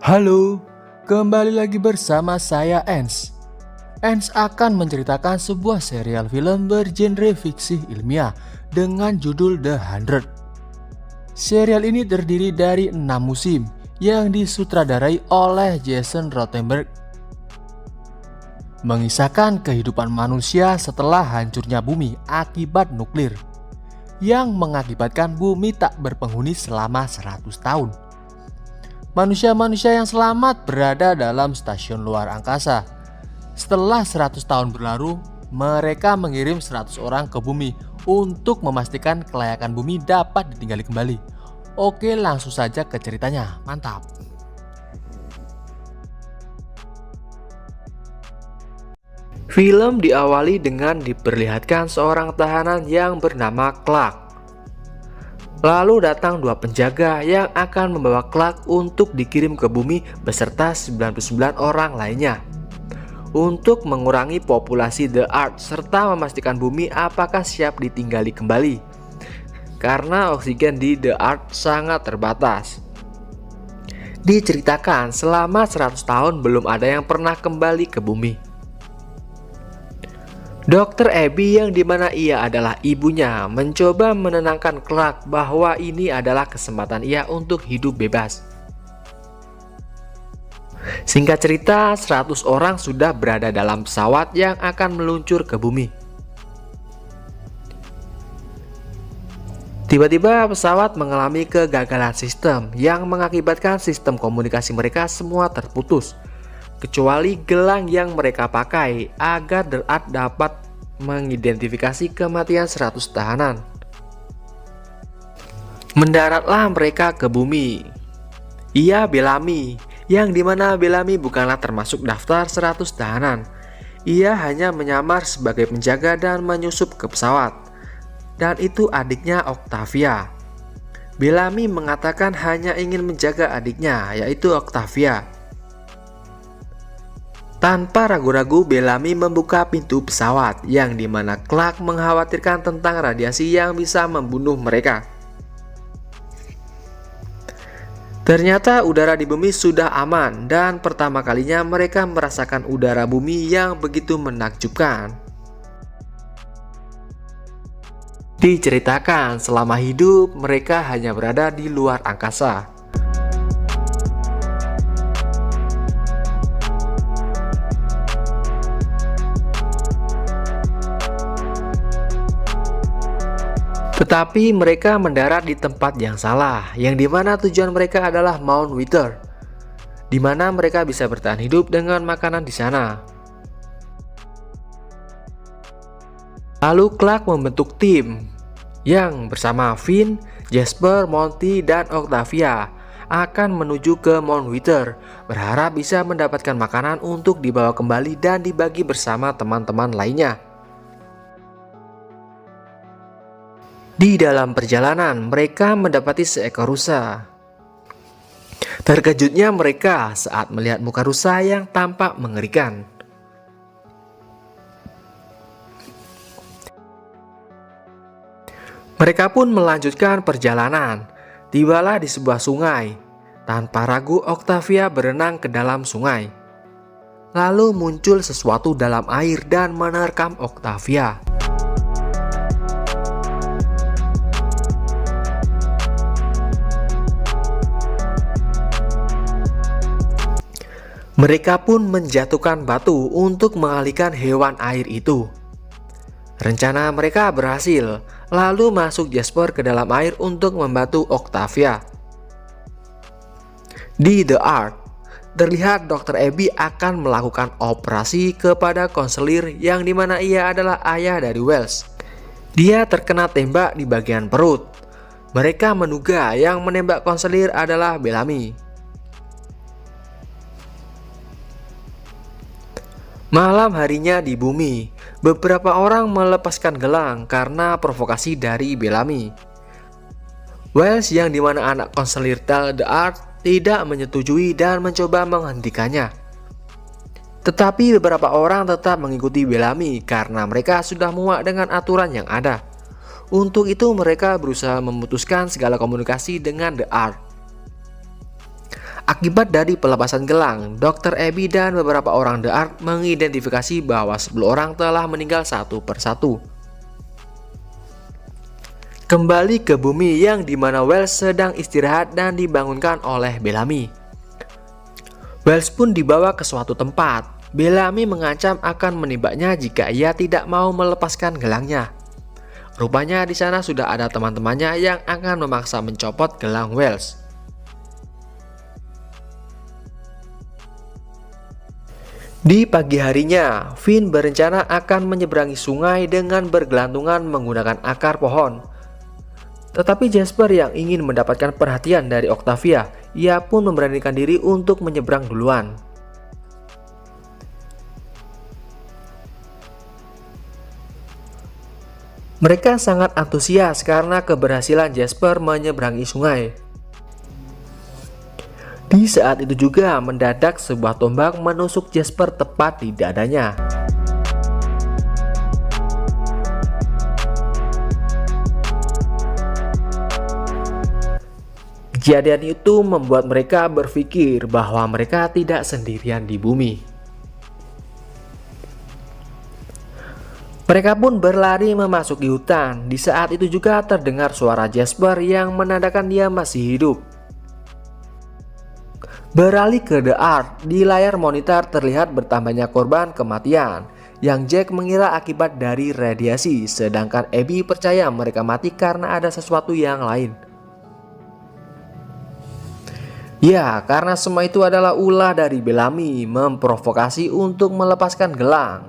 Halo, kembali lagi bersama saya Ens. Ens akan menceritakan sebuah serial film bergenre fiksi ilmiah dengan judul The 100. Serial ini terdiri dari 6 musim yang disutradarai oleh Jason Rothenberg, mengisahkan kehidupan manusia setelah hancurnya bumi akibat nuklir yang mengakibatkan bumi tak berpenghuni selama 100 tahun. Manusia-manusia yang selamat berada dalam stasiun luar angkasa. Setelah 100 tahun berlalu, mereka mengirim 100 orang ke bumi untuk memastikan kelayakan bumi dapat ditinggali kembali. Oke, langsung saja ke ceritanya. Mantap. Film diawali dengan diperlihatkan seorang tahanan yang bernama Clark. Lalu datang dua penjaga yang akan membawa Clark untuk dikirim ke bumi beserta 99 orang lainnya untuk mengurangi populasi The Earth serta memastikan bumi apakah siap ditinggali kembali karena oksigen di The Earth sangat terbatas. Diceritakan selama 100 tahun belum ada yang pernah kembali ke bumi. Dr. Abby yang dimana ia adalah ibunya mencoba menenangkan Clark bahwa ini adalah kesempatan ia untuk hidup bebas. Singkat cerita, 100 orang sudah berada dalam pesawat yang akan meluncur ke bumi. Tiba-tiba pesawat mengalami kegagalan sistem yang mengakibatkan sistem komunikasi mereka semua terputus, kecuali gelang yang mereka pakai agar The Earth dapat mengidentifikasi kematian 100 tahanan. Mendaratlah mereka ke bumi. Ia Bellamy, yang dimana Bellamy bukanlah termasuk daftar 100 tahanan. Ia hanya menyamar sebagai penjaga dan menyusup ke pesawat. Dan itu adiknya Octavia. Bellamy mengatakan hanya ingin menjaga adiknya, yaitu Octavia. Tanpa ragu-ragu, Bellamy membuka pintu pesawat yang dimana Clark mengkhawatirkan tentang radiasi yang bisa membunuh mereka. Ternyata udara di bumi sudah aman dan pertama kalinya mereka merasakan udara bumi yang begitu menakjubkan. Diceritakan selama hidup mereka hanya berada di luar angkasa. Tetapi mereka mendarat di tempat yang salah, yang dimana tujuan mereka adalah Mount Wither, dimana mereka bisa bertahan hidup dengan makanan di sana. Lalu Clark membentuk tim yang bersama Finn, Jasper, Monty, dan Octavia akan menuju ke Mount Wither, berharap bisa mendapatkan makanan untuk dibawa kembali dan dibagi bersama teman-teman lainnya. Di dalam perjalanan, mereka mendapati seekor rusa. Terkejutnya mereka saat melihat muka rusa yang tampak mengerikan. Mereka pun melanjutkan perjalanan. Tibalah di sebuah sungai. Tanpa ragu, Octavia berenang ke dalam sungai. Lalu muncul sesuatu dalam air dan menerkam Octavia. Mereka pun menjatuhkan batu untuk mengalihkan hewan air itu. Rencana mereka berhasil, lalu masuk Jasper ke dalam air untuk membantu Octavia. Di The Earth, terlihat Dr. Abby akan melakukan operasi kepada konselir yang dimana ia adalah ayah dari Wells. Dia terkena tembak di bagian perut. Mereka menduga yang menembak konselir adalah Bellamy. Malam harinya di bumi, beberapa orang melepaskan gelang karena provokasi dari Bellamy. Wells yang dimana anak konselir The Earth tidak menyetujui dan mencoba menghentikannya. Tetapi beberapa orang tetap mengikuti Bellamy karena mereka sudah muak dengan aturan yang ada. Untuk itu mereka berusaha memutuskan segala komunikasi dengan The Earth. Akibat dari pelepasan gelang, Dr. Abby dan beberapa orang The Ark mengidentifikasi bahwa 10 orang telah meninggal satu persatu. Kembali ke bumi yang dimana Wells sedang istirahat dan dibangunkan oleh Bellamy. Wells pun dibawa ke suatu tempat. Bellamy mengancam akan menembaknya jika ia tidak mau melepaskan gelangnya. Rupanya di sana sudah ada teman-temannya yang akan memaksa mencopot gelang Wells. Di pagi harinya, Finn berencana akan menyeberangi sungai dengan bergelantungan menggunakan akar pohon. Tetapi Jasper yang ingin mendapatkan perhatian dari Octavia, ia pun memberanikan diri untuk menyeberang duluan. Mereka sangat antusias karena keberhasilan Jasper menyeberangi sungai. Di saat itu juga mendadak sebuah tombak menusuk Jasper tepat di dadanya. Kejadian itu membuat mereka berpikir bahwa mereka tidak sendirian di bumi. Mereka pun berlari memasuki hutan. Di saat itu juga terdengar suara Jasper yang menandakan dia masih hidup. Beralih ke The Ark, di layar monitor terlihat bertambahnya korban kematian yang Jack mengira akibat dari radiasi, sedangkan Abby percaya mereka mati karena ada sesuatu yang lain. Ya, karena semua itu adalah ulah dari Bellamy memprovokasi untuk melepaskan gelang.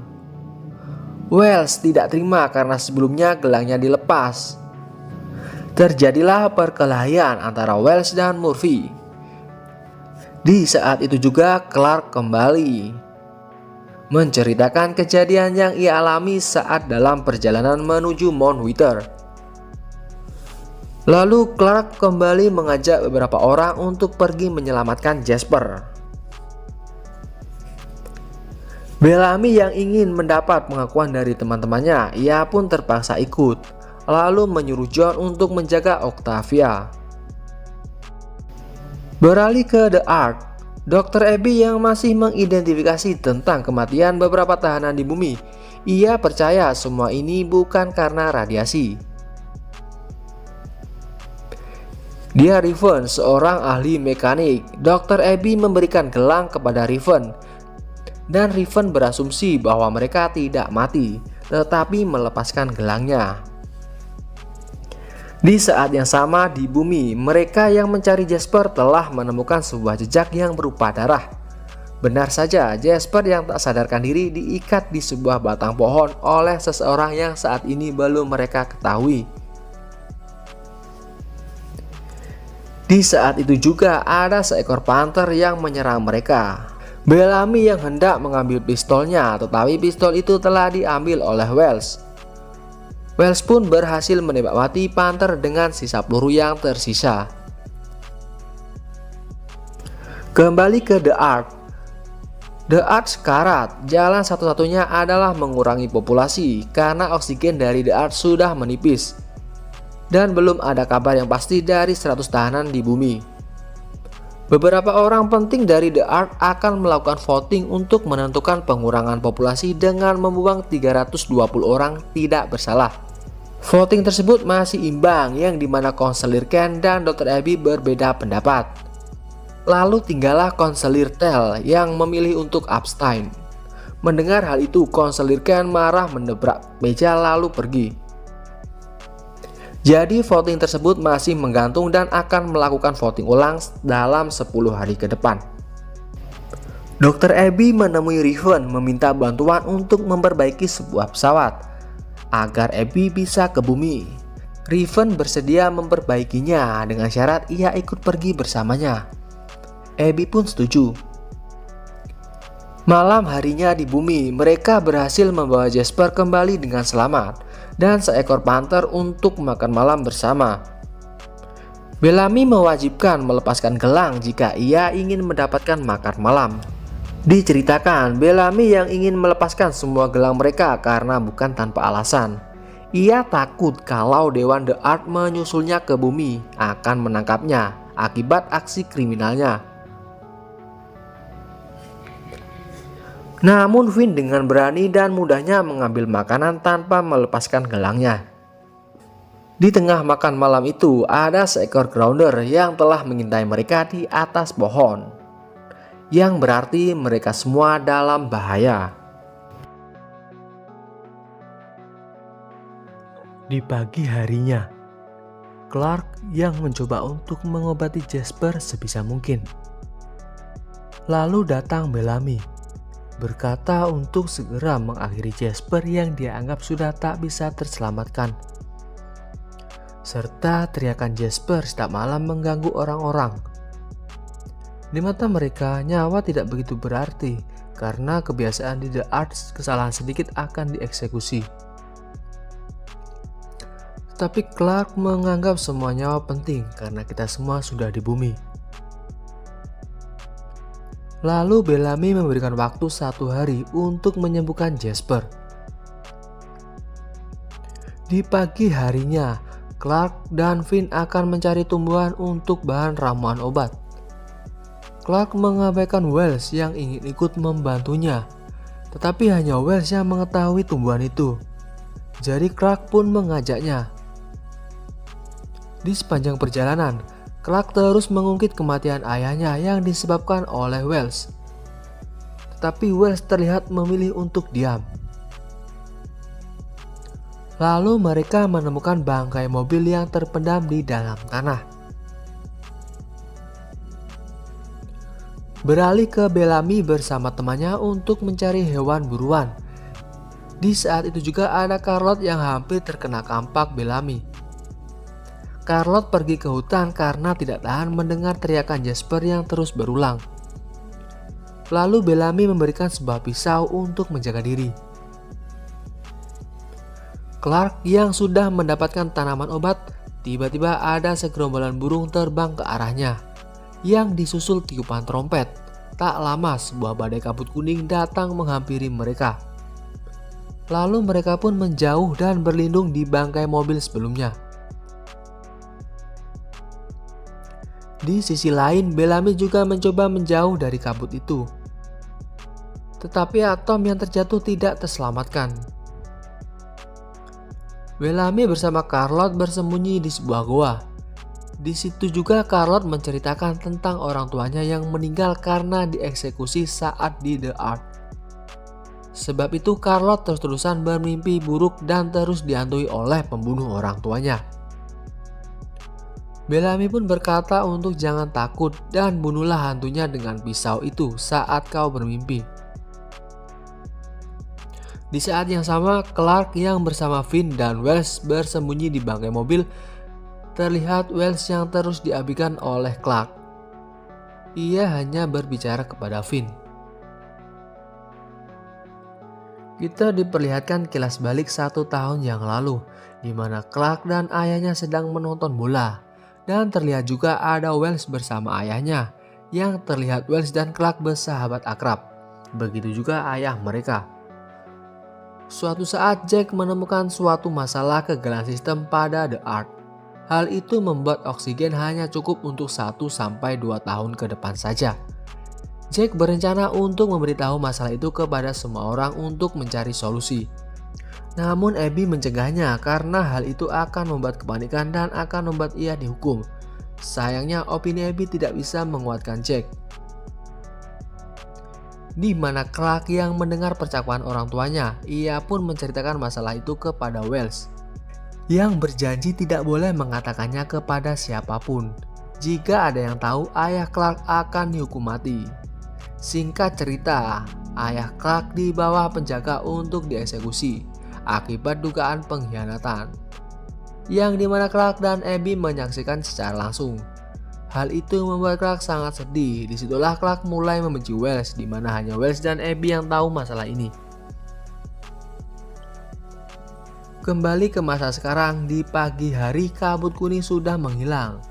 Wells tidak terima karena sebelumnya gelangnya dilepas. Terjadilah perkelahian antara Wells dan Murphy. Di saat itu juga Clark kembali menceritakan kejadian yang ia alami saat dalam perjalanan menuju Mount Wither. Lalu Clark kembali mengajak beberapa orang untuk pergi menyelamatkan Jasper. Bellamy yang ingin mendapat pengakuan dari teman-temannya, ia pun terpaksa ikut, lalu menyuruh John untuk menjaga Octavia. Beralih ke The Ark, Dr. Abby yang masih mengidentifikasi tentang kematian beberapa tahanan di bumi. Ia percaya semua ini bukan karena radiasi. Dia Riven, seorang ahli mekanik. Dr. Abby memberikan gelang kepada Riven, dan Riven berasumsi bahwa mereka tidak mati, tetapi melepaskan gelangnya. Di saat yang sama di bumi, mereka yang mencari Jasper telah menemukan sebuah jejak yang berupa darah. Benar saja, Jasper yang tak sadarkan diri diikat di sebuah batang pohon oleh seseorang yang saat ini belum mereka ketahui. Di saat itu juga ada seekor panther yang menyerang mereka. Bellamy yang hendak mengambil pistolnya, tetapi pistol itu telah diambil oleh Wells. Wells pun berhasil menembak mati panther dengan sisa peluru yang tersisa. Kembali ke The Ark. The Ark sekarat. Jalan satu-satunya adalah mengurangi populasi karena oksigen dari The Ark sudah menipis. Dan belum ada kabar yang pasti dari 100 tahanan di bumi. Beberapa orang penting dari The Ark akan melakukan voting untuk menentukan pengurangan populasi dengan membuang 320 orang tidak bersalah. Voting tersebut masih imbang, yang dimana konselir Ken dan Dr. Abby berbeda pendapat. Lalu tinggallah konselir Tel yang memilih untuk abstain. Mendengar hal itu, konselir Ken marah mendobrak meja lalu pergi. Jadi voting tersebut masih menggantung dan akan melakukan voting ulang dalam 10 hari ke depan. Dr. Abby menemui Riven meminta bantuan untuk memperbaiki sebuah pesawat agar Abby bisa ke bumi. Riven bersedia memperbaikinya dengan syarat ia ikut pergi bersamanya. Abby pun setuju. Malam harinya di bumi, mereka berhasil membawa Jasper kembali dengan selamat dan seekor panther untuk makan malam bersama. Bellamy mewajibkan melepaskan gelang jika ia ingin mendapatkan makan malam. Diceritakan, Bellamy yang ingin melepaskan semua gelang mereka karena bukan tanpa alasan. Ia takut kalau Dewan The Ark menyusulnya ke bumi akan menangkapnya akibat aksi kriminalnya. Namun Finn dengan berani dan mudahnya mengambil makanan tanpa melepaskan gelangnya. Di tengah makan malam itu ada seekor grounder yang telah mengintai mereka di atas pohon, yang berarti mereka semua dalam bahaya. Di pagi harinya, Clark yang mencoba untuk mengobati Jasper sebisa mungkin. Lalu datang Bellamy, berkata untuk segera mengakhiri Jasper yang dia anggap sudah tak bisa terselamatkan. Serta teriakan Jasper setiap malam mengganggu orang-orang. Di mata mereka, nyawa tidak begitu berarti karena kebiasaan di The Arch, kesalahan sedikit akan dieksekusi. Tapi Clark menganggap semua nyawa penting karena kita semua sudah di bumi. Lalu Bellamy memberikan waktu 1 hari untuk menyembuhkan Jasper. Di pagi harinya, Clark dan Finn akan mencari tumbuhan untuk bahan ramuan obat. Clark mengabaikan Wells yang ingin ikut membantunya, tetapi hanya Wells yang mengetahui tumbuhan itu. Jadi Clark pun mengajaknya. Di sepanjang perjalanan, Clark terus mengungkit kematian ayahnya yang disebabkan oleh Wells. Tetapi Wells terlihat memilih untuk diam. Lalu mereka menemukan bangkai mobil yang terpendam di dalam tanah. Beralih ke Bellamy bersama temannya untuk mencari hewan buruan. Di saat itu juga ada Charlotte yang hampir terkena kampak Bellamy. Charlotte pergi ke hutan karena tidak tahan mendengar teriakan Jasper yang terus berulang. Lalu Bellamy memberikan sebuah pisau untuk menjaga diri. Clark yang sudah mendapatkan tanaman obat, tiba-tiba ada segerombolan burung terbang ke arahnya, yang disusul tiupan trompet. Tak lama sebuah badai kabut kuning datang menghampiri mereka. Lalu mereka pun menjauh dan berlindung di bangkai mobil sebelumnya. Di sisi lain, Bellamy juga mencoba menjauh dari kabut itu. Tetapi atom yang terjatuh tidak terselamatkan. Bellamy bersama Charlotte bersembunyi di sebuah goa. Di situ juga Charlotte menceritakan tentang orang tuanya yang meninggal karena dieksekusi saat di The Arch. Sebab itu Charlotte terus-terusan bermimpi buruk dan terus dihantui oleh pembunuh orang tuanya. Bellamy pun berkata untuk jangan takut dan bunuhlah hantunya dengan pisau itu saat kau bermimpi. Di saat yang sama, Clark yang bersama Finn dan Wells bersembunyi di bangkai mobil. Terlihat Wells yang terus diabaikan oleh Clark. Ia hanya berbicara kepada Finn. Kita diperlihatkan kilas balik 1 tahun yang lalu, di mana Clark dan ayahnya sedang menonton bola. Dan terlihat juga ada Wells bersama ayahnya, yang terlihat Wells dan Clark bersahabat akrab. Begitu juga ayah mereka. Suatu saat Jack menemukan suatu masalah kegagalan sistem pada The Arch. Hal itu membuat oksigen hanya cukup untuk 1-2 tahun ke depan saja. Jack berencana untuk memberitahu masalah itu kepada semua orang untuk mencari solusi. Namun Abby mencegahnya karena hal itu akan membuat kepanikan dan akan membuat ia dihukum. Sayangnya opini Abby tidak bisa menguatkan Jack. Di mana Clark yang mendengar percakapan orang tuanya, ia pun menceritakan masalah itu kepada Wells, yang berjanji tidak boleh mengatakannya kepada siapapun. Jika ada yang tahu, ayah Clark akan dihukum mati. Singkat cerita, ayah Clark di bawah penjaga untuk dieksekusi akibat dugaan pengkhianatan, yang dimana Clark dan Abby menyaksikan secara langsung. Hal itu membuat Clark sangat sedih. Disitulah Clark mulai membenci Wells, di mana hanya Wells dan Abby yang tahu masalah ini. Kembali ke masa sekarang, di pagi hari kabut kuning sudah menghilang.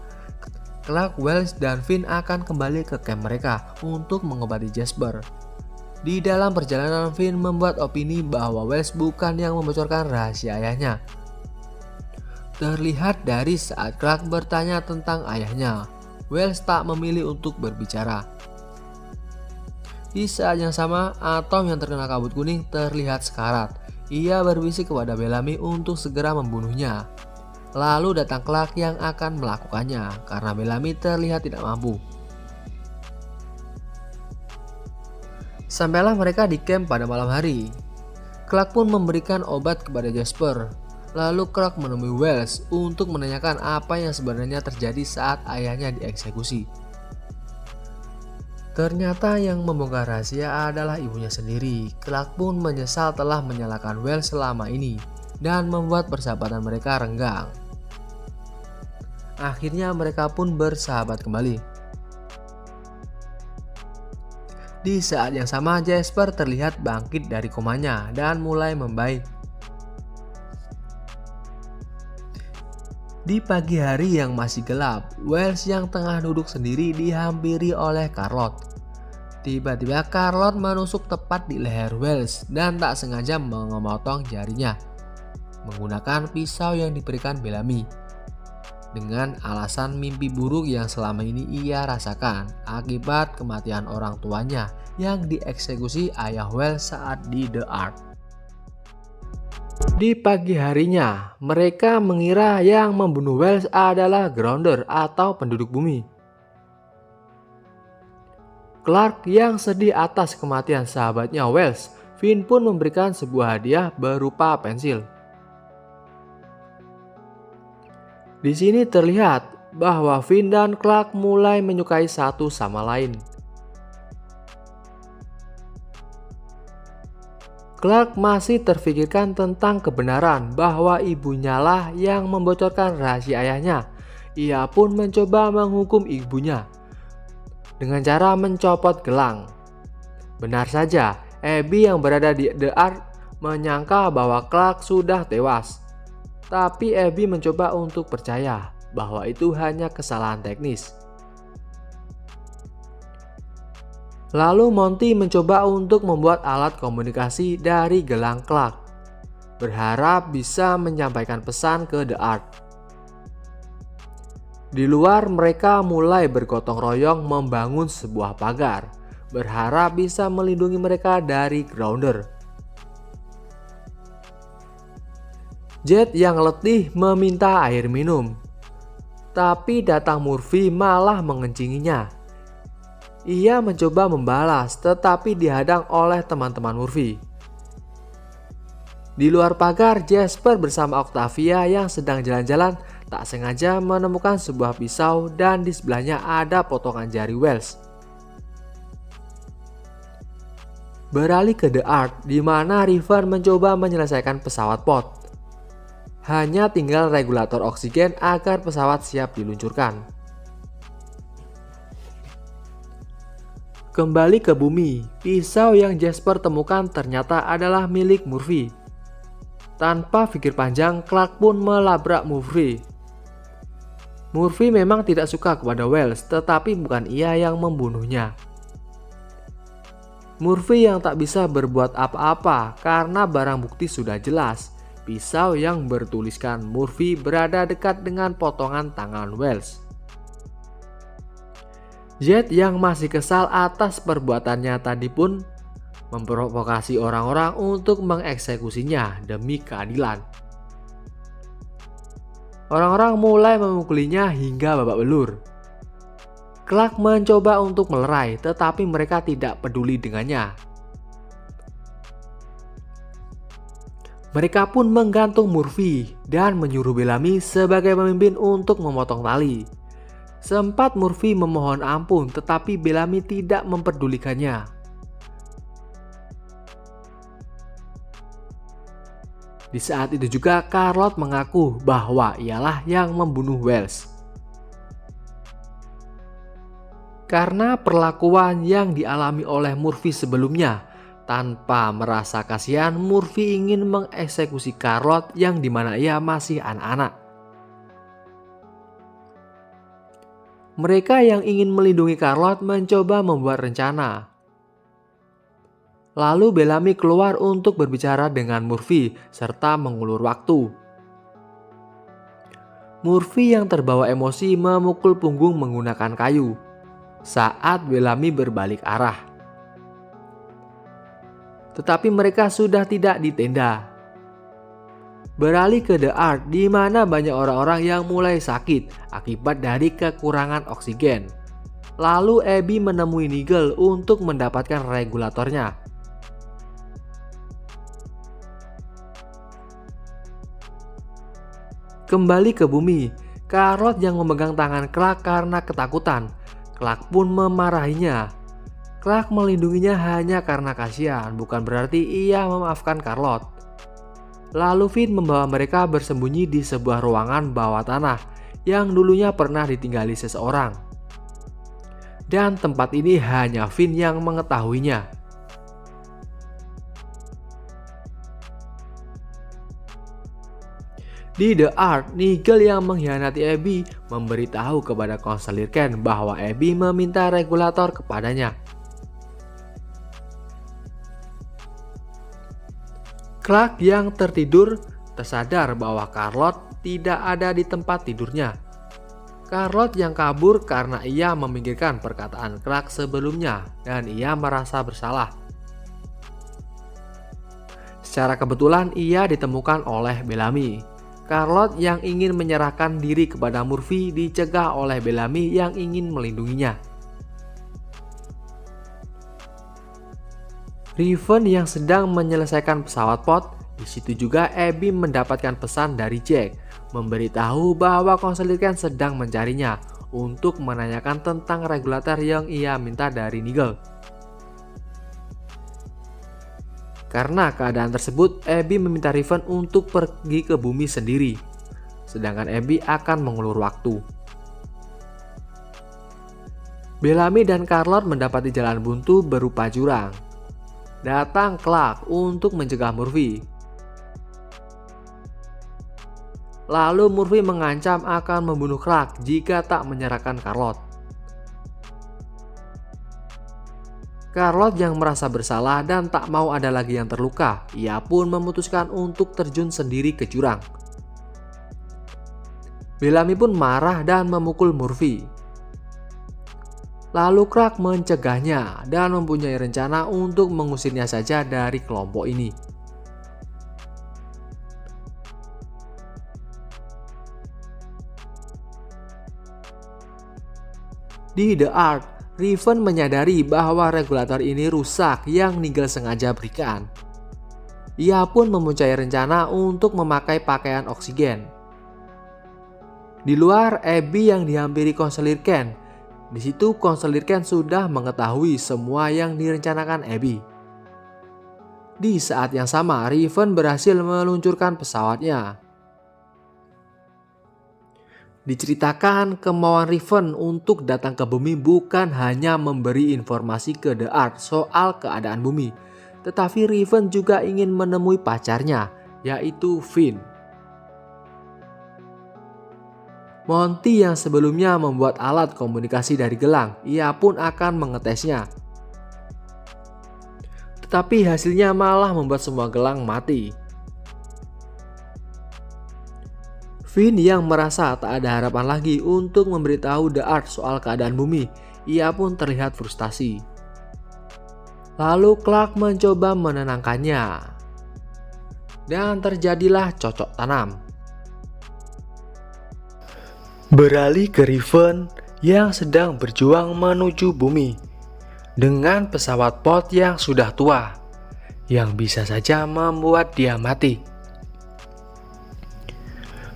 Clark, Wells, dan Finn akan kembali ke camp mereka untuk mengobati Jasper. Di dalam perjalanan, Finn membuat opini bahwa Wells bukan yang membocorkan rahasia ayahnya. Terlihat dari saat Clark bertanya tentang ayahnya, Wells tak memilih untuk berbicara. Di saat yang sama, Atom yang terkena kabut kuning terlihat sekarat. Ia berbisik kepada Bellamy untuk segera membunuhnya. Lalu datang Clark yang akan melakukannya karena Bellamy terlihat tidak mampu. Sampailah mereka di camp pada malam hari. Clark pun memberikan obat kepada Jasper. Lalu Clark menemui Wells untuk menanyakan apa yang sebenarnya terjadi saat ayahnya dieksekusi. Ternyata yang membongkar rahasia adalah ibunya sendiri. Clark pun menyesal telah menyalahkan Wells selama ini dan membuat persahabatan mereka renggang. Akhirnya mereka pun bersahabat kembali. Di saat yang sama, Jasper terlihat bangkit dari komanya dan mulai membaik. Di pagi hari yang masih gelap, Wells yang tengah duduk sendiri dihampiri oleh Charlotte. Tiba-tiba Charlotte menusuk tepat di leher Wells dan tak sengaja memotong jarinya menggunakan pisau yang diberikan Bellamy. Dengan alasan mimpi buruk yang selama ini ia rasakan akibat kematian orang tuanya yang dieksekusi ayah Wells saat di The Ark. Di pagi harinya, mereka mengira yang membunuh Wells adalah Grounder atau penduduk bumi. Clark yang sedih atas kematian sahabatnya Wells, Finn pun memberikan sebuah hadiah berupa pensil. Di sini terlihat bahwa Finn dan Clark mulai menyukai satu sama lain. Clark masih terfikirkan tentang kebenaran bahwa ibunya lah yang membocorkan rahasia ayahnya. Ia pun mencoba menghukum ibunya dengan cara mencopot gelang. Benar saja, Abby yang berada di The Ark menyangka bahwa Clark sudah tewas. Tapi Abby mencoba untuk percaya bahwa itu hanya kesalahan teknis. Lalu Monty mencoba untuk membuat alat komunikasi dari gelang Clark, berharap bisa menyampaikan pesan ke The Ark. Di luar mereka mulai bergotong royong membangun sebuah pagar, berharap bisa melindungi mereka dari Grounder. Jet yang letih meminta air minum, tapi datang Murphy malah mengencinginya. Ia mencoba membalas tetapi dihadang oleh teman-teman Murphy. Di luar pagar, Jasper bersama Octavia yang sedang jalan-jalan tak sengaja menemukan sebuah pisau dan di sebelahnya ada potongan jari Wells. Beralih ke The Ark di mana River mencoba menyelesaikan pesawat pod. Hanya tinggal regulator oksigen agar pesawat siap diluncurkan. Kembali ke bumi, pisau yang Jasper temukan ternyata adalah milik Murphy. Tanpa pikir panjang, Clark pun melabrak Murphy. Murphy memang tidak suka kepada Wells, tetapi bukan ia yang membunuhnya. Murphy yang tak bisa berbuat apa-apa karena barang bukti sudah jelas. Pisau yang bertuliskan Murphy berada dekat dengan potongan tangan Wells. Jet yang masih kesal atas perbuatannya tadi pun memprovokasi orang-orang untuk mengeksekusinya demi keadilan. Orang-orang mulai memukulinya hingga babak belur. Clark mencoba untuk melerai tetapi mereka tidak peduli dengannya. Mereka pun menggantung Murphy dan menyuruh Bellamy sebagai pemimpin untuk memotong tali. Sempat Murphy memohon ampun tetapi Bellamy tidak memperdulikannya. Di saat itu juga Charlotte mengaku bahwa ialah yang membunuh Wells. Karena perlakuan yang dialami oleh Murphy sebelumnya, tanpa merasa kasihan Murphy ingin mengeksekusi Charlotte yang dimana ia masih anak-anak. Mereka yang ingin melindungi Charlotte mencoba membuat rencana. Lalu Bellamy keluar untuk berbicara dengan Murphy serta mengulur waktu. Murphy yang terbawa emosi memukul punggung menggunakan kayu saat Bellamy berbalik arah. tetapi mereka sudah tidak di tenda. Beralih ke The Ark, di mana banyak orang-orang yang mulai sakit akibat dari kekurangan oksigen. Lalu Abby menemui Nigel untuk mendapatkan regulatornya. Kembali ke bumi, Charlotte yang memegang tangan Clark karena ketakutan. Clark pun memarahinya. Clark melindunginya hanya karena kasihan, bukan berarti ia memaafkan Charlotte. Lalu Finn membawa mereka bersembunyi di sebuah ruangan bawah tanah yang dulunya pernah ditinggali seseorang. Dan tempat ini hanya Finn yang mengetahuinya. Di The Ark, Nigel yang mengkhianati Abby memberitahu kepada konselor Ken bahwa Abby meminta regulator kepadanya. Clark yang tertidur tersadar bahwa Charlotte tidak ada di tempat tidurnya. Charlotte yang kabur karena ia memikirkan perkataan Clark sebelumnya dan ia merasa bersalah. Secara kebetulan ia ditemukan oleh Bellamy. Charlotte yang ingin menyerahkan diri kepada Murphy dicegah oleh Bellamy yang ingin melindunginya. Riven yang sedang menyelesaikan pesawat pod, di situ juga Abby mendapatkan pesan dari Jack, memberitahu bahwa konselor Ken sedang mencarinya untuk menanyakan tentang regulator yang ia minta dari Nigel. Karena keadaan tersebut, Abby meminta Riven untuk pergi ke bumi sendiri, sedangkan Abby akan mengulur waktu. Bellamy dan Charlotte mendapati jalan buntu berupa jurang. Datang Clark untuk mencegah Murphy. Lalu Murphy mengancam akan membunuh Clark jika tak menyerahkan Charlotte. Charlotte yang merasa bersalah dan tak mau ada lagi yang terluka, ia pun memutuskan untuk terjun sendiri ke jurang. Bellamy pun marah dan memukul Murphy. Lalu Clark mencegahnya dan mempunyai rencana untuk mengusirnya saja dari kelompok ini. Di The Ark, Riven menyadari bahwa regulator ini rusak yang Nigel sengaja berikan. Ia pun mempunyai rencana untuk memakai pakaian oksigen. Di luar, Abby yang dihampiri konselor Ken. Di situ konselor Ken sudah mengetahui semua yang direncanakan Abby. Di saat yang sama, Riven berhasil meluncurkan pesawatnya. Diceritakan kemauan Riven untuk datang ke bumi bukan hanya memberi informasi ke The Ark soal keadaan bumi, tetapi Riven juga ingin menemui pacarnya, yaitu Finn. Monty yang sebelumnya membuat alat komunikasi dari gelang, ia pun akan mengetesnya. Tetapi hasilnya malah membuat semua gelang mati. Finn yang merasa tak ada harapan lagi untuk memberitahu The Ark soal keadaan bumi, ia pun terlihat frustasi. Lalu Clark mencoba menenangkannya. Dan terjadilah cocok tanam. Beralih ke Riven yang sedang berjuang menuju bumi dengan pesawat pod yang sudah tua, yang bisa saja membuat dia mati.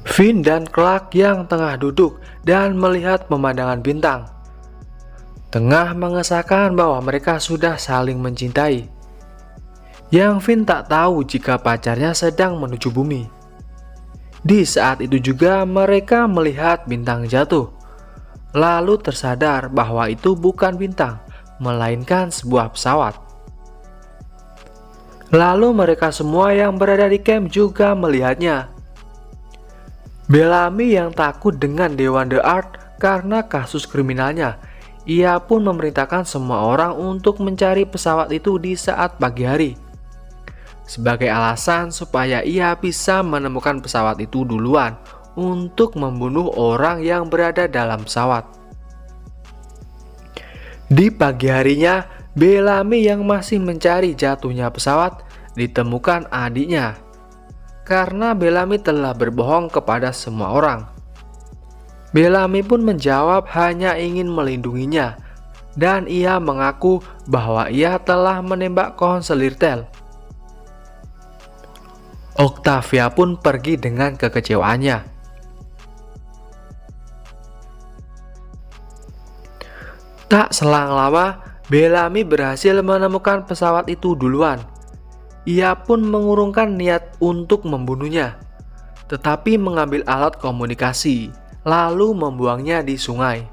Finn dan Clark yang tengah duduk dan melihat pemandangan bintang, tengah mengesahkan bahwa mereka sudah saling mencintai. Yang Finn tak tahu jika pacarnya sedang menuju bumi. Di saat itu juga mereka melihat bintang jatuh, lalu tersadar bahwa itu bukan bintang, melainkan sebuah pesawat. Lalu mereka semua yang berada di camp juga melihatnya. Bellamy yang takut dengan Dewan The Ark karena kasus kriminalnya, ia pun memerintahkan semua orang untuk mencari pesawat itu di saat pagi hari, sebagai alasan supaya ia bisa menemukan pesawat itu duluan untuk membunuh orang yang berada dalam pesawat. Di pagi harinya, Bellamy yang masih mencari jatuhnya pesawat ditemukan adiknya. Karena Bellamy telah berbohong kepada semua orang. Bellamy pun menjawab hanya ingin melindunginya, dan ia mengaku bahwa ia telah menembak konselir Tel. Octavia pun pergi dengan kekecewaannya. Tak selang lama, Bellamy berhasil menemukan pesawat itu duluan. Ia pun mengurungkan niat untuk membunuhnya, tetapi mengambil alat komunikasi, lalu membuangnya di sungai.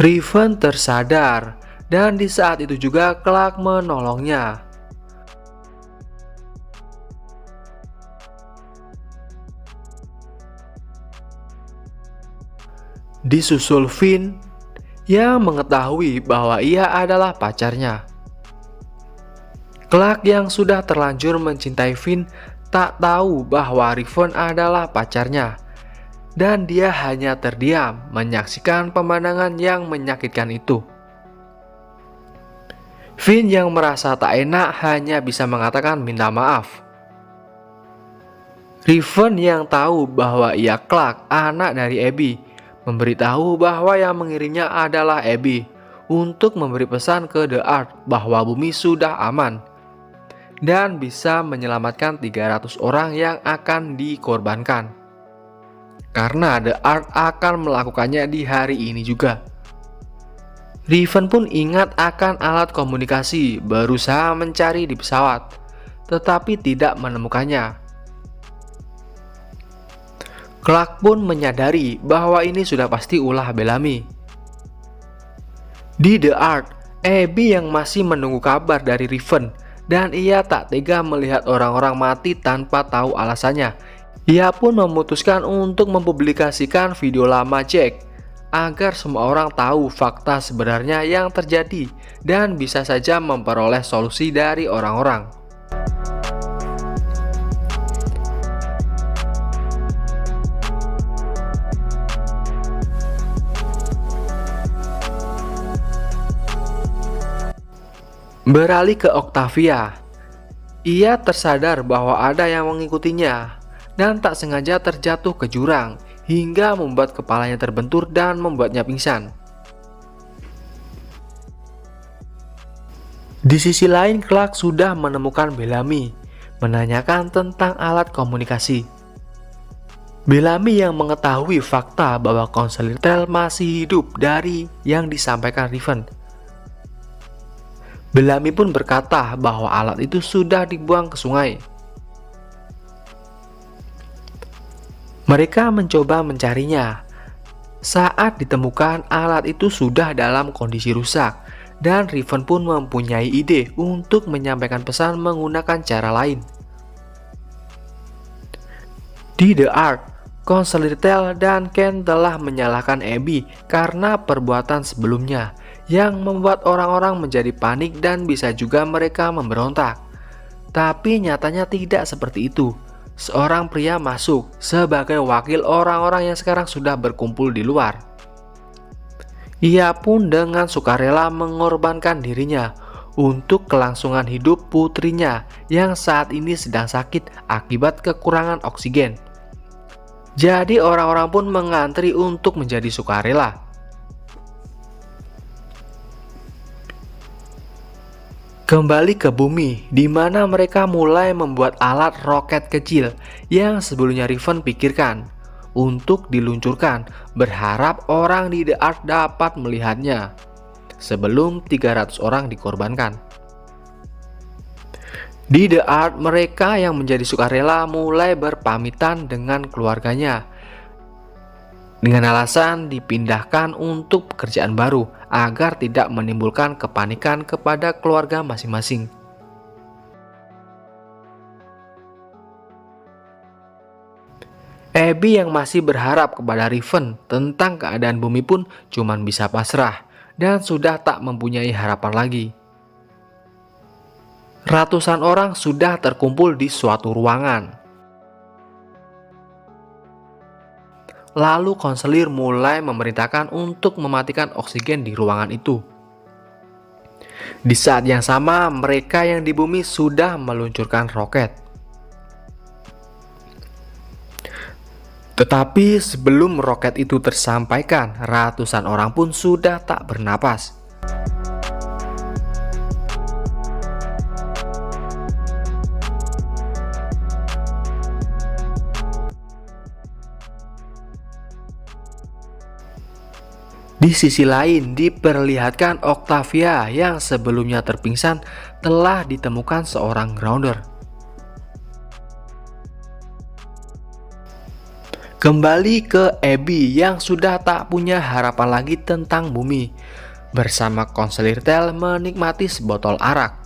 Riven tersadar, dan di saat itu juga Clark menolongnya. Disusul Finn yang mengetahui bahwa ia adalah pacarnya. Clark yang sudah terlanjur mencintai Finn tak tahu bahwa Riven adalah pacarnya, dan dia hanya terdiam menyaksikan pemandangan yang menyakitkan itu. Finn yang merasa tak enak hanya bisa mengatakan minta maaf. Riven yang tahu bahwa ia Clark, anak dari Abby, memberitahu bahwa yang mengirimnya adalah Abby untuk memberi pesan ke The Ark bahwa bumi sudah aman dan bisa menyelamatkan 300 orang yang akan dikorbankan. Karena The Ark akan melakukannya di hari ini juga. Riven pun ingat akan alat komunikasi, berusaha mencari di pesawat, tetapi tidak menemukannya. Clark pun menyadari bahwa ini sudah pasti ulah Bellamy. Di The Ark, Abby yang masih menunggu kabar dari Riven, dan ia tak tega melihat orang-orang mati tanpa tahu alasannya. Ia pun memutuskan untuk mempublikasikan video lama Jack, agar semua orang tahu fakta sebenarnya yang terjadi dan bisa saja memperoleh solusi dari orang-orang. Beralih ke Octavia, ia tersadar bahwa ada yang mengikutinya dan tak sengaja terjatuh ke jurang hingga membuat kepalanya terbentur dan membuatnya pingsan. Di sisi lain, Clark sudah menemukan Bellamy, menanyakan tentang alat komunikasi. Bellamy yang mengetahui fakta bahwa konselir Tel masih hidup dari yang disampaikan Riven. Bellamy pun berkata bahwa alat itu sudah dibuang ke sungai. Mereka mencoba mencarinya. Saat ditemukan, alat itu sudah dalam kondisi rusak, dan Riven pun mempunyai ide untuk menyampaikan pesan menggunakan cara lain. Di The Ark, konselir Tel dan Ken telah menyalahkan Abby karena perbuatan sebelumnya, yang membuat orang-orang menjadi panik dan bisa juga mereka memberontak. Tapi nyatanya tidak seperti itu. Seorang pria masuk sebagai wakil orang-orang yang sekarang sudah berkumpul di luar. Ia pun dengan sukarela mengorbankan dirinya untuk kelangsungan hidup putrinya yang saat ini sedang sakit akibat kekurangan oksigen. Jadi orang-orang pun mengantri untuk menjadi sukarela. Kembali ke bumi, di mana mereka mulai membuat alat roket kecil yang sebelumnya Riven pikirkan untuk diluncurkan, berharap orang di The Ark dapat melihatnya sebelum 300 orang dikorbankan. Di The Ark, mereka yang menjadi sukarela mulai berpamitan dengan keluarganya dengan alasan dipindahkan untuk pekerjaan baru agar tidak menimbulkan kepanikan kepada keluarga masing-masing. Abby yang masih berharap kepada Riven tentang keadaan bumi pun cuma bisa pasrah dan sudah tak mempunyai harapan lagi. Ratusan orang sudah terkumpul di suatu ruangan. Lalu konselir mulai memerintahkan untuk mematikan oksigen di ruangan itu. Di saat yang sama, mereka yang di bumi sudah meluncurkan roket. Tetapi sebelum roket itu tersampaikan, ratusan orang pun sudah tak bernapas. Di sisi lain, diperlihatkan Octavia yang sebelumnya terpingsan telah ditemukan seorang grounder. Kembali ke Abby yang sudah tak punya harapan lagi tentang bumi. Bersama konselir Tel menikmati sebotol arak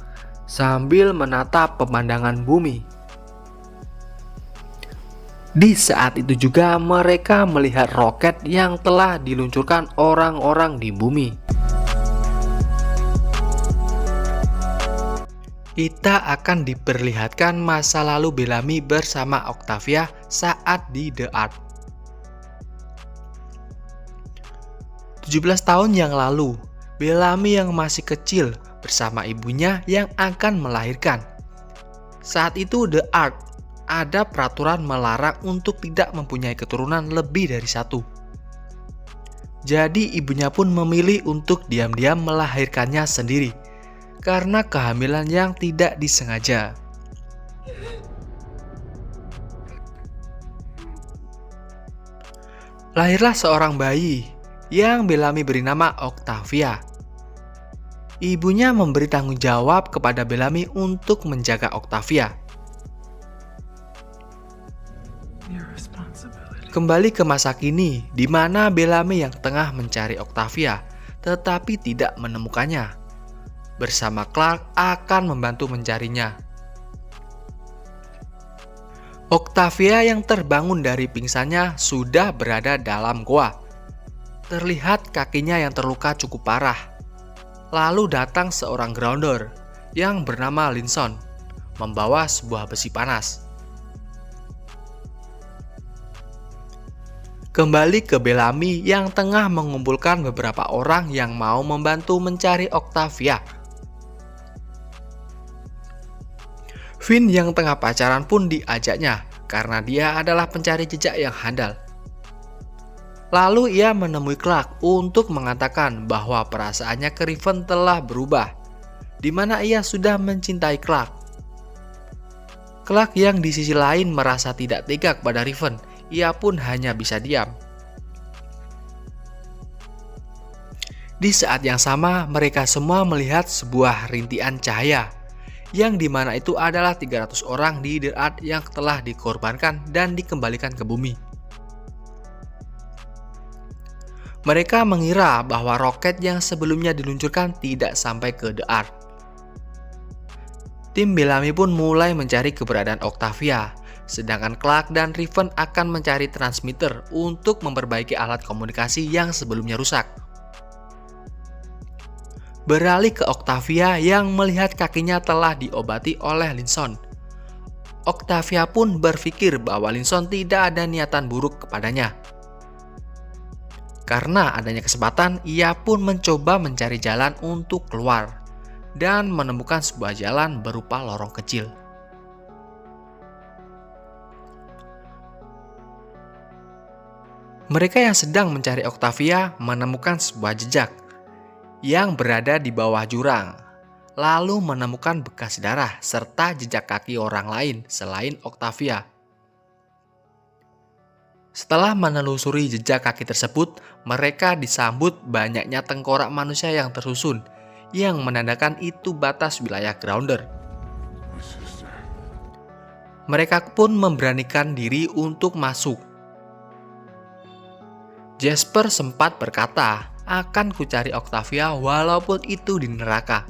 sambil menatap pemandangan bumi. Di saat itu juga mereka melihat roket yang telah diluncurkan orang-orang di bumi. Kita akan diperlihatkan masa lalu Bellamy bersama Octavia saat di The Ark. 17 tahun yang lalu, Bellamy yang masih kecil bersama ibunya yang akan melahirkan. Saat itu The Ark ada peraturan melarang untuk tidak mempunyai keturunan lebih dari satu. Jadi ibunya pun memilih untuk diam-diam melahirkannya sendiri karena kehamilan yang tidak disengaja. Lahirlah seorang bayi yang Bellamy beri nama Octavia. Ibunya memberi tanggung jawab kepada Bellamy untuk menjaga Octavia. Kembali ke masa kini, di mana Bellamy yang tengah mencari Octavia, tetapi tidak menemukannya. Bersama Clark akan membantu mencarinya. Octavia yang terbangun dari pingsannya sudah berada dalam goa. Terlihat kakinya yang terluka cukup parah. Lalu datang seorang grounder yang bernama Linson, membawa sebuah besi panas. Kembali ke Bellamy yang tengah mengumpulkan beberapa orang yang mau membantu mencari Octavia. Finn yang tengah pacaran pun diajaknya karena dia adalah pencari jejak yang handal. Lalu ia menemui Clark untuk mengatakan bahwa perasaannya ke Riven telah berubah, di mana ia sudah mencintai Clark. Clark yang di sisi lain merasa tidak tega kepada Riven, ia pun hanya bisa diam. Di saat yang sama, mereka semua melihat sebuah rintian cahaya, yang dimana itu adalah 300 orang di The Ark yang telah dikorbankan dan dikembalikan ke bumi. Mereka mengira bahwa roket yang sebelumnya diluncurkan tidak sampai ke The Ark. Tim Bellamy pun mulai mencari keberadaan Octavia, sedangkan Clark dan Riven akan mencari transmitter untuk memperbaiki alat komunikasi yang sebelumnya rusak. Beralih ke Octavia yang melihat kakinya telah diobati oleh Linson. Octavia pun berpikir bahwa Linson tidak ada niatan buruk kepadanya. Karena adanya kesempatan, ia pun mencoba mencari jalan untuk keluar dan menemukan sebuah jalan berupa lorong kecil. Mereka yang sedang mencari Octavia menemukan sebuah jejak yang berada di bawah jurang, lalu menemukan bekas darah serta jejak kaki orang lain selain Octavia. Setelah menelusuri jejak kaki tersebut, mereka disambut banyaknya tengkorak manusia yang tersusun, yang menandakan itu batas wilayah Grounder. Mereka pun memberanikan diri untuk masuk. Jasper sempat berkata, akan kucari Octavia walaupun itu di neraka.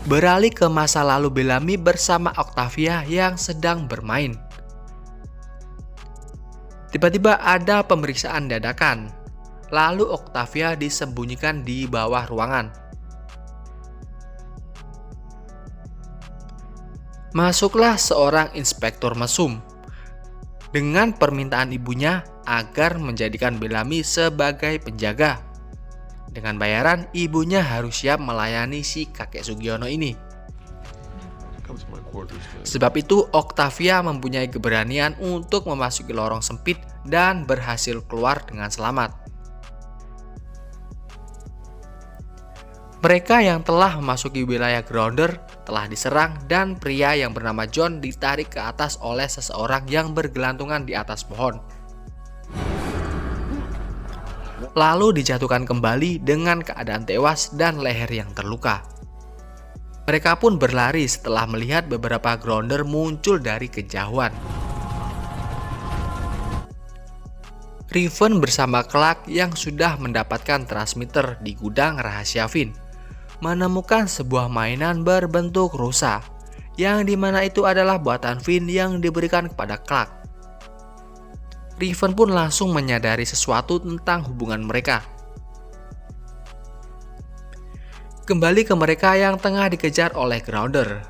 Beralih ke masa lalu Bellamy bersama Octavia yang sedang bermain. Tiba-tiba ada pemeriksaan dadakan, lalu Octavia disembunyikan di bawah ruangan. Masuklah seorang inspektur mesum. dengan permintaan ibunya agar menjadikan Bellamy sebagai penjaga. Dengan bayaran, ibunya harus siap melayani si kakek Sugiono ini. Sebab itu, Octavia mempunyai keberanian untuk memasuki lorong sempit dan berhasil keluar dengan selamat. Mereka yang telah memasuki wilayah Grounder telah diserang dan pria yang bernama John ditarik ke atas oleh seseorang yang bergelantungan di atas pohon. Lalu dijatuhkan kembali dengan keadaan tewas dan leher yang terluka. Mereka pun berlari setelah melihat beberapa Grounder muncul dari kejauhan. Riven bersama Clark yang sudah mendapatkan transmitter di gudang rahasia Finn menemukan sebuah mainan berbentuk rusa, yang dimana itu adalah buatan Finn yang diberikan kepada Clark. Riven pun langsung menyadari sesuatu tentang hubungan mereka. Kembali ke mereka yang tengah dikejar oleh Grounder.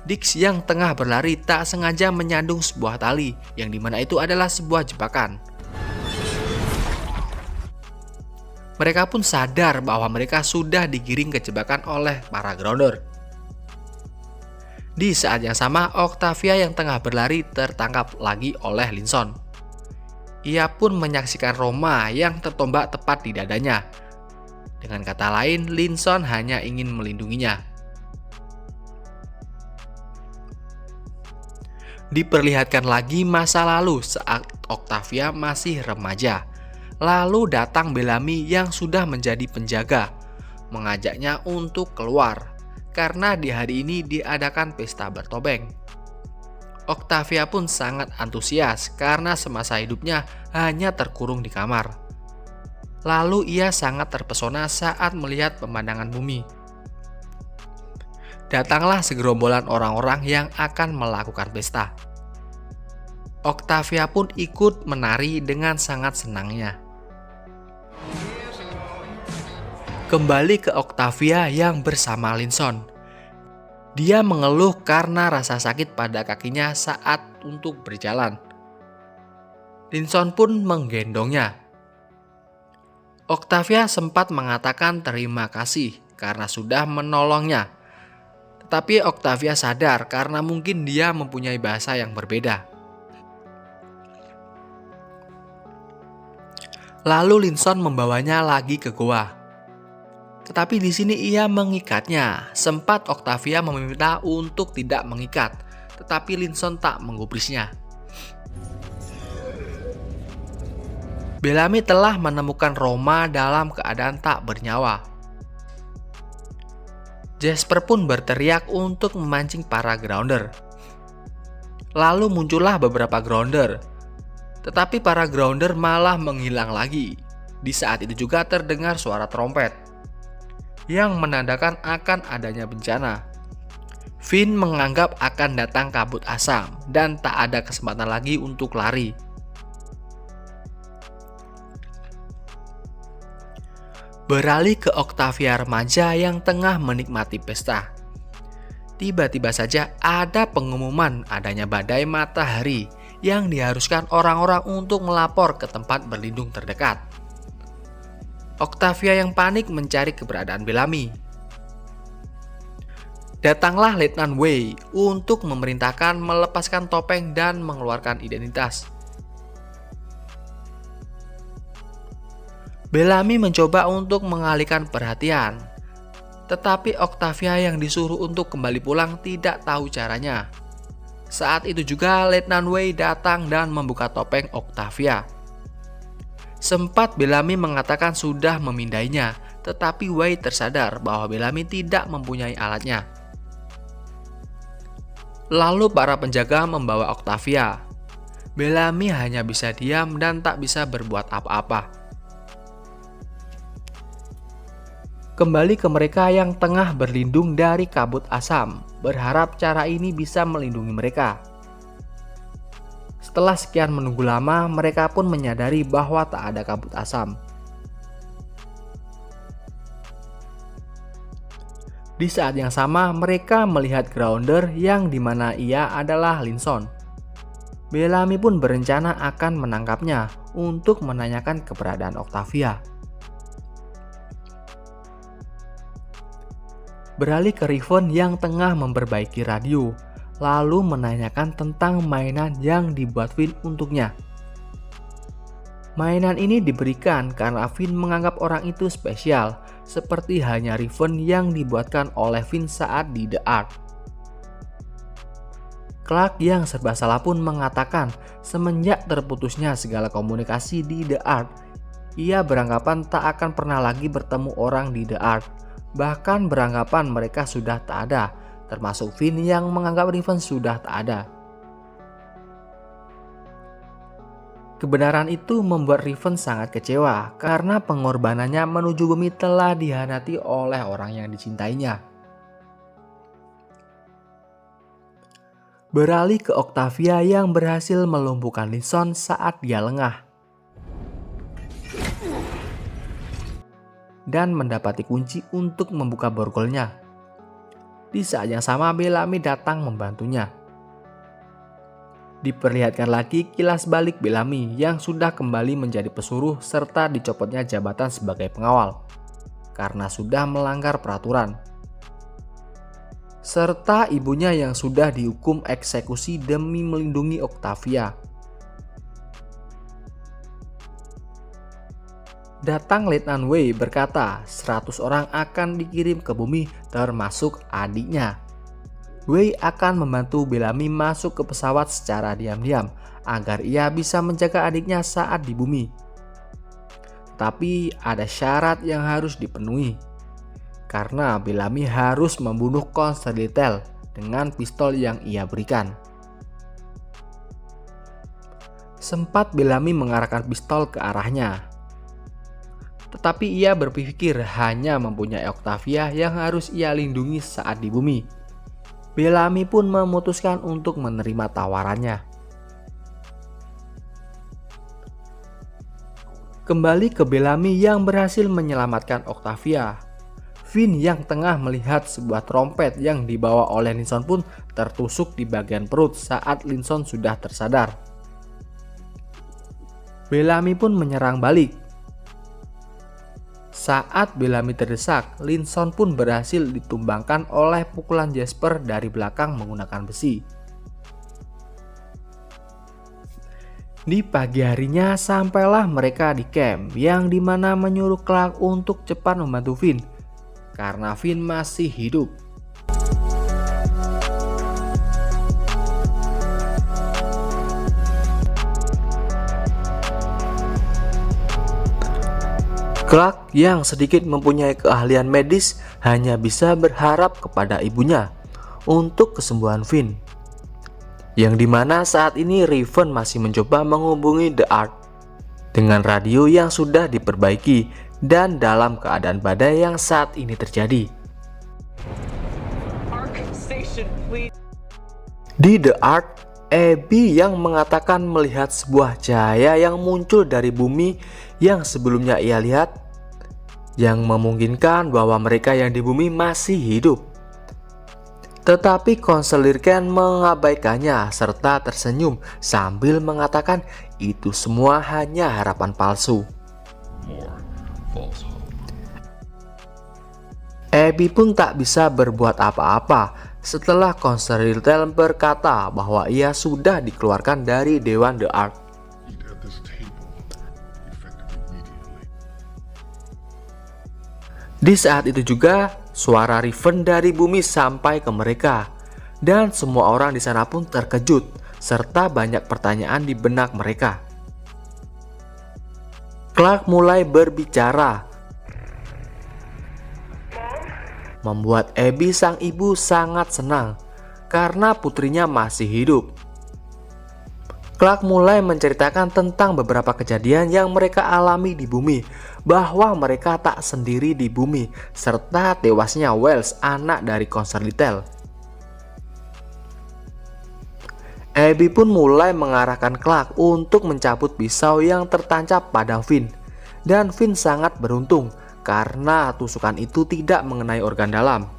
Dix yang tengah berlari tak sengaja menyandung sebuah tali, yang dimana itu adalah sebuah jebakan. Mereka pun sadar bahwa mereka sudah digiring ke jebakan oleh para Grounder. Di saat yang sama, Octavia yang tengah berlari tertangkap lagi oleh Linson. Ia pun menyaksikan Roma yang tertombak tepat di dadanya. Dengan kata lain, Linson hanya ingin melindunginya. Diperlihatkan lagi masa lalu saat Octavia masih remaja. Lalu datang Bellamy yang sudah menjadi penjaga, mengajaknya untuk keluar, karena di hari ini diadakan pesta bertopeng. Octavia pun sangat antusias karena semasa hidupnya hanya terkurung di kamar. Lalu ia sangat terpesona saat melihat pemandangan bumi. Datanglah segerombolan orang-orang yang akan melakukan pesta. Octavia pun ikut menari dengan sangat senangnya. Kembali ke Octavia yang bersama Linson. Dia mengeluh karena rasa sakit pada kakinya saat untuk berjalan. Linson pun menggendongnya. Octavia sempat mengatakan terima kasih karena sudah menolongnya. Tetapi Octavia sadar karena mungkin dia mempunyai bahasa yang berbeda. Lalu Linson membawanya lagi ke goa. Tetapi di sini ia mengikatnya. Sempat Octavia meminta untuk tidak mengikat, tetapi Linson tak menggubrisnya. Bellamy telah menemukan Roma dalam keadaan tak bernyawa. Jasper pun berteriak untuk memancing para Grounder. Lalu muncullah beberapa Grounder, tetapi para Grounder malah menghilang lagi. Di saat itu juga terdengar suara trompet yang menandakan akan adanya bencana. Finn menganggap akan datang kabut asam dan tak ada kesempatan lagi untuk lari. Beralih ke Octavia remaja yang tengah menikmati pesta. Tiba-tiba saja ada pengumuman adanya badai matahari yang diharuskan orang-orang untuk melapor ke tempat berlindung terdekat. Octavia yang panik mencari keberadaan Bellamy. Datanglah Letnan Wei untuk memerintahkan melepaskan topeng dan mengeluarkan identitas. Bellamy mencoba untuk mengalihkan perhatian, tetapi Octavia yang disuruh untuk kembali pulang tidak tahu caranya. Saat itu juga Letnan Wei datang dan membuka topeng Octavia. Sempat Bellamy mengatakan sudah memindainya, tetapi Wei tersadar bahwa Bellamy tidak mempunyai alatnya. Lalu para penjaga membawa Octavia. Bellamy hanya bisa diam dan tak bisa berbuat apa-apa. Kembali ke mereka yang tengah berlindung dari kabut asam, berharap cara ini bisa melindungi mereka. Setelah sekian menunggu lama, mereka pun menyadari bahwa tak ada kabut asam. Di saat yang sama, mereka melihat Grounder yang dimana ia adalah Linson. Bellamy pun berencana akan menangkapnya untuk menanyakan keberadaan Octavia. Beralih ke Riven yang tengah memperbaiki radio, lalu menanyakan tentang mainan yang dibuat Finn untuknya. Mainan ini diberikan karena Finn menganggap orang itu spesial, seperti halnya Riven yang dibuatkan oleh Finn saat di The Ark. Clark yang serba salah pun mengatakan semenjak terputusnya segala komunikasi di The Ark, ia beranggapan tak akan pernah lagi bertemu orang di The Ark, bahkan beranggapan mereka sudah tak ada, termasuk Finn yang menganggap Riven sudah tak ada. Kebenaran itu membuat Riven sangat kecewa karena pengorbanannya menuju bumi telah dihianati oleh orang yang dicintainya. Beralih ke Octavia yang berhasil melumpuhkan Linson saat dia lengah dan mendapati kunci untuk membuka borgolnya. Di saat yang sama Bellamy datang membantunya. Diperlihatkan lagi kilas balik Bellamy yang sudah kembali menjadi pesuruh serta dicopotnya jabatan sebagai pengawal karena sudah melanggar peraturan, serta ibunya yang sudah dihukum eksekusi demi melindungi Octavia. Datang Letnan Wei berkata 100 orang akan dikirim ke bumi termasuk adiknya. Wei akan membantu Bellamy masuk ke pesawat secara diam-diam agar ia bisa menjaga adiknya saat di bumi. Tapi ada syarat yang harus dipenuhi, karena Bellamy harus membunuh Konser Little dengan pistol yang ia berikan. Sempat Bellamy mengarahkan pistol ke arahnya, tetapi ia berpikir hanya mempunyai Octavia yang harus ia lindungi saat di bumi. Bellamy pun memutuskan untuk menerima tawarannya. Kembali ke Bellamy yang berhasil menyelamatkan Octavia. Finn yang tengah melihat sebuah trompet yang dibawa oleh Linson pun tertusuk di bagian perut saat Linson sudah tersadar. Bellamy pun menyerang balik. Saat Bellamy terdesak, Linson pun berhasil ditumbangkan oleh pukulan Jasper dari belakang menggunakan besi. Di pagi harinya sampailah mereka di camp yang dimana menyuruh Clark untuk cepat membantu Finn karena Finn masih hidup. Clark yang sedikit mempunyai keahlian medis hanya bisa berharap kepada ibunya untuk kesembuhan Finn. Yang dimana saat ini Riven masih mencoba menghubungi The Ark dengan radio yang sudah diperbaiki dan dalam keadaan badai yang saat ini terjadi. Di The Ark, Abby yang mengatakan melihat sebuah cahaya yang muncul dari bumi yang sebelumnya ia lihat, yang memungkinkan bahwa mereka yang di bumi masih hidup. Tetapi Konselor Ken mengabaikannya serta tersenyum sambil mengatakan itu semua hanya harapan palsu. Abby pun tak bisa berbuat apa-apa setelah Konselor Ken berkata bahwa ia sudah dikeluarkan dari Dewan The Ark. Di saat itu juga suara Riven dari bumi sampai ke mereka dan semua orang di sana pun terkejut serta banyak pertanyaan di benak mereka. Clark mulai berbicara, membuat Abby sang ibu sangat senang karena putrinya masih hidup. Clark mulai menceritakan tentang beberapa kejadian yang mereka alami di bumi, bahwa mereka tak sendiri di bumi, serta tewasnya Wells, anak dari Konser Little. Abby pun mulai mengarahkan Clark untuk mencabut pisau yang tertancap pada Finn, dan Finn sangat beruntung karena tusukan itu tidak mengenai organ dalam.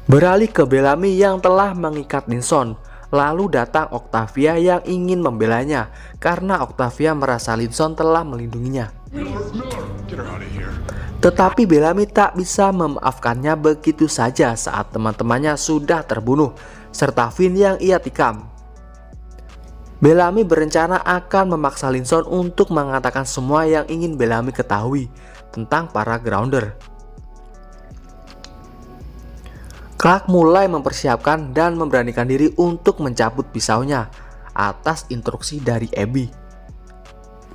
Beralih ke Bellamy yang telah mengikat Linson. Lalu datang Octavia yang ingin membelanya karena Octavia merasa Linson telah melindunginya. Tetapi Bellamy tak bisa memaafkannya begitu saja saat teman-temannya sudah terbunuh serta Finn yang ia tikam. Bellamy berencana akan memaksa Linson untuk mengatakan semua yang ingin Bellamy ketahui tentang para Grounder. Clark mulai mempersiapkan dan memberanikan diri untuk mencabut pisaunya atas instruksi dari Abby.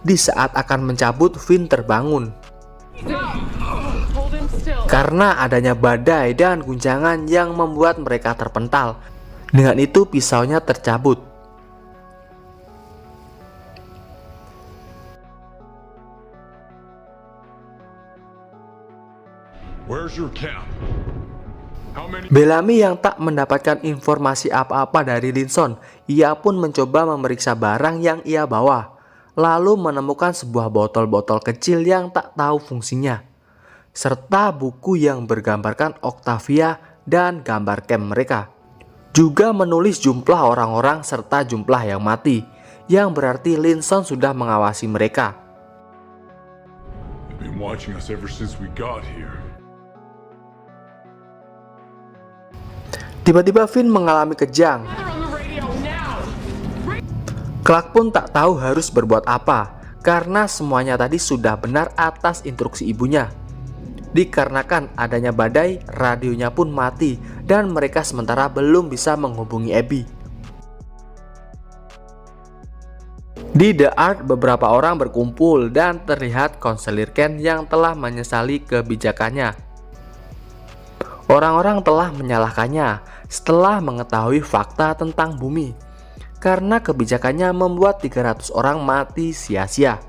Di saat akan mencabut, Finn terbangun karena adanya badai dan guncangan yang membuat mereka terpental. Dengan itu pisaunya tercabut. Where's your camp? Bellamy yang tak mendapatkan informasi apa-apa dari Linson, ia pun mencoba memeriksa barang yang ia bawa, lalu menemukan sebuah botol-botol kecil yang tak tahu fungsinya, serta buku yang bergambarkan Octavia dan gambar camp mereka. Juga menulis jumlah orang-orang serta jumlah yang mati, yang berarti Linson sudah mengawasi mereka. They've been watching us ever since we got here. Tiba-tiba Finn mengalami kejang. Clark pun tak tahu harus berbuat apa karena semuanya tadi sudah benar atas instruksi ibunya. Dikarenakan adanya badai, radionya pun mati dan mereka sementara belum bisa menghubungi Abby. Di The Ark beberapa orang berkumpul dan terlihat konselir Ken yang telah menyesali kebijakannya. Orang-orang telah menyalahkannya setelah mengetahui fakta tentang bumi, karena kebijakannya membuat 300 orang mati sia-sia.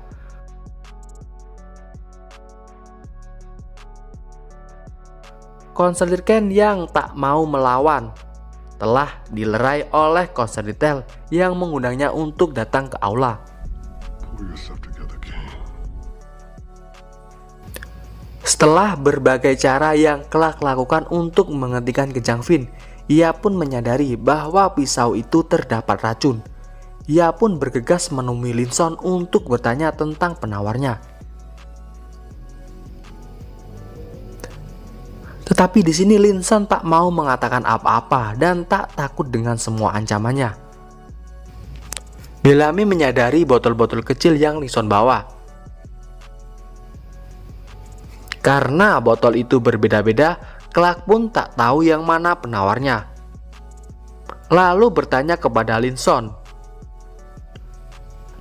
Konselir Ken yang tak mau melawan telah dilerai oleh konselir Tel yang mengundangnya untuk datang ke aula. Setelah berbagai cara yang Clark lakukan untuk menghentikan kejang Finn, ia pun menyadari bahwa pisau itu terdapat racun. Ia pun bergegas menemui Linson untuk bertanya tentang penawarnya. Tetapi di sini Linson tak mau mengatakan apa-apa dan tak takut dengan semua ancamannya. Bellamy menyadari botol-botol kecil yang Linson bawa. Karena botol itu berbeda-beda, Clark pun tak tahu yang mana penawarnya. Lalu bertanya kepada Linson.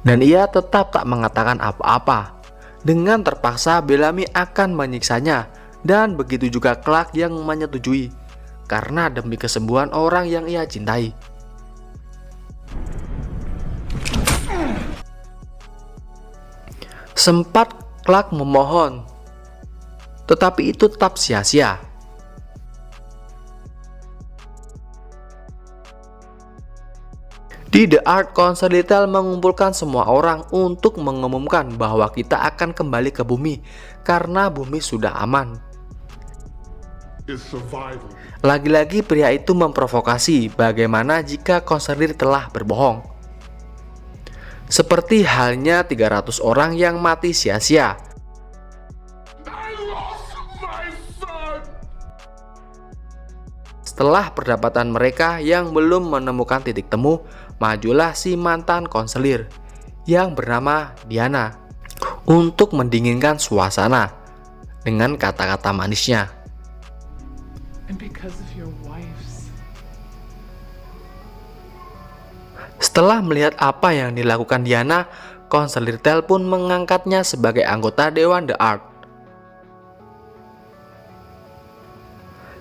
Dan ia tetap tak mengatakan apa-apa. Dengan terpaksa Bellamy akan menyiksanya, dan begitu juga Clark yang menyetujui, karena demi kesembuhan orang yang ia cintai. Sempat Clark memohon, tetapi itu tetap sia-sia. Di The Ark, konselir Tel mengumpulkan semua orang untuk mengumumkan bahwa kita akan kembali ke bumi karena bumi sudah aman. Lagi-lagi pria itu memprovokasi bagaimana jika konselir telah berbohong. Seperti halnya 300 orang yang mati sia-sia. Setelah perdebatan mereka yang belum menemukan titik temu, majulah si mantan konselir yang bernama Diana untuk mendinginkan suasana dengan kata-kata manisnya. Setelah melihat apa yang dilakukan Diana, konselir Tel pun mengangkatnya sebagai anggota Dewan The Ark.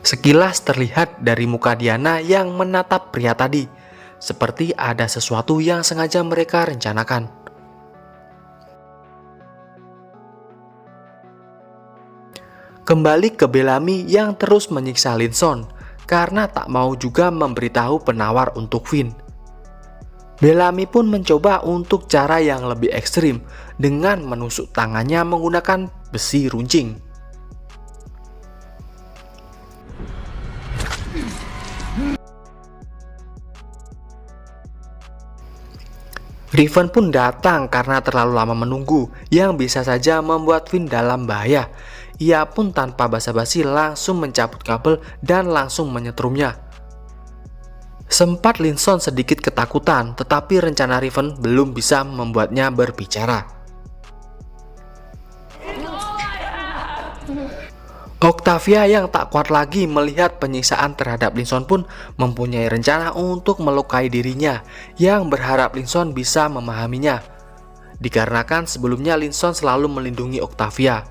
Sekilas terlihat dari muka Diana yang menatap pria tadi, seperti ada sesuatu yang sengaja mereka rencanakan. Kembali ke Bellamy yang terus menyiksa Linson karena tak mau juga memberitahu penawar untuk Finn. Bellamy pun mencoba untuk cara yang lebih ekstrim dengan menusuk tangannya menggunakan besi runcing. Riven pun datang karena terlalu lama menunggu, yang bisa saja membuat Finn dalam bahaya. Ia pun tanpa basa-basi langsung mencabut kabel dan langsung menyetrumnya. Sempat Linson sedikit ketakutan, tetapi rencana Riven belum bisa membuatnya berbicara. Octavia yang tak kuat lagi melihat penyiksaan terhadap Linson pun mempunyai rencana untuk melukai dirinya, yang berharap Linson bisa memahaminya. Dikarenakan sebelumnya Linson selalu melindungi Octavia.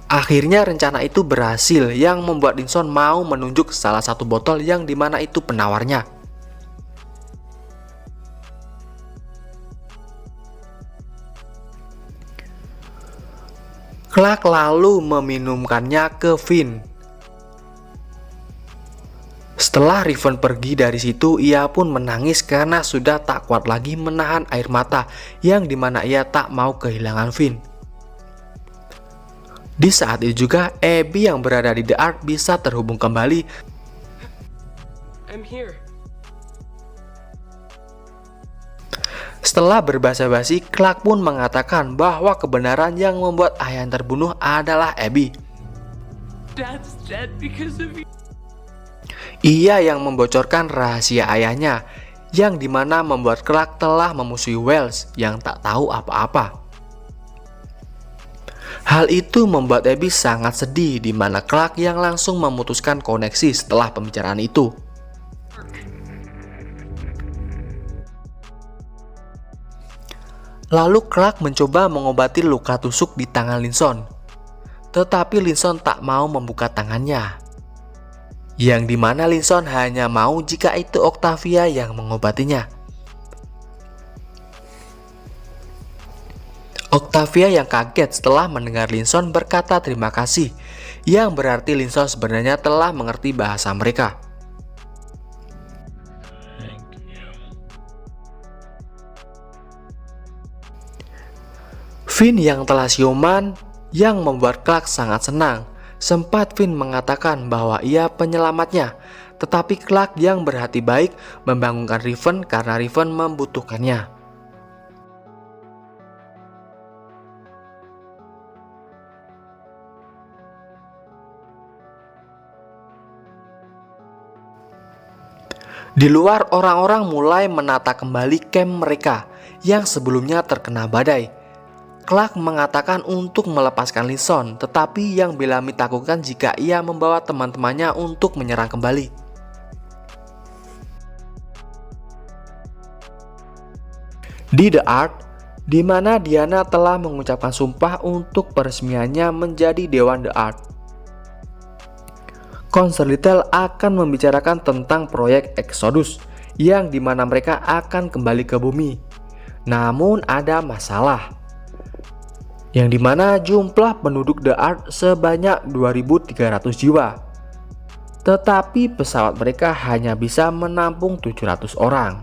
Akhirnya rencana itu berhasil, yang membuat Linson mau menunjuk salah satu botol yang dimana itu penawarnya. Clark lalu meminumkannya ke Finn. Setelah Riven pergi dari situ, ia pun menangis karena sudah tak kuat lagi menahan air mata, yang dimana ia tak mau kehilangan Finn. Di saat itu juga, Abby yang berada di The Ark bisa terhubung kembali. I'm here. Setelah berbasa-basi, Clark pun mengatakan bahwa kebenaran yang membuat ayah terbunuh adalah Abby. Dad's dead because of you. Ia yang membocorkan rahasia ayahnya, yang dimana membuat Clark telah memusuhi Wells yang tak tahu apa-apa. Hal itu membuat Abby sangat sedih, di mana Clark yang langsung memutuskan koneksi setelah pembicaraan itu. Lalu Clark mencoba mengobati luka tusuk di tangan Linson, tetapi Linson tak mau membuka tangannya, yang dimana Linson hanya mau jika itu Octavia yang mengobatinya. Octavia yang kaget setelah mendengar Linson berkata terima kasih, yang berarti Linson sebenarnya telah mengerti bahasa mereka. Finn yang telah siuman, yang membuat Clark sangat senang. Sempat Finn mengatakan bahwa ia penyelamatnya, tetapi Clark yang berhati baik membangunkan Riven karena Riven membutuhkannya. Di luar, orang-orang mulai menata kembali camp mereka yang sebelumnya terkena badai. Clark mengatakan untuk melepaskan Linson, tetapi yang Bellamy takutkan jika ia membawa teman-temannya untuk menyerang kembali. Di The Ark, di mana Diana telah mengucapkan sumpah untuk peresmiannya menjadi Dewan The Ark. Konser detail akan membicarakan tentang proyek Exodus, yang dimana mereka akan kembali ke bumi. Namun ada masalah, yang dimana jumlah penduduk The Ark sebanyak 2.300 jiwa, tetapi pesawat mereka hanya bisa menampung 700 orang.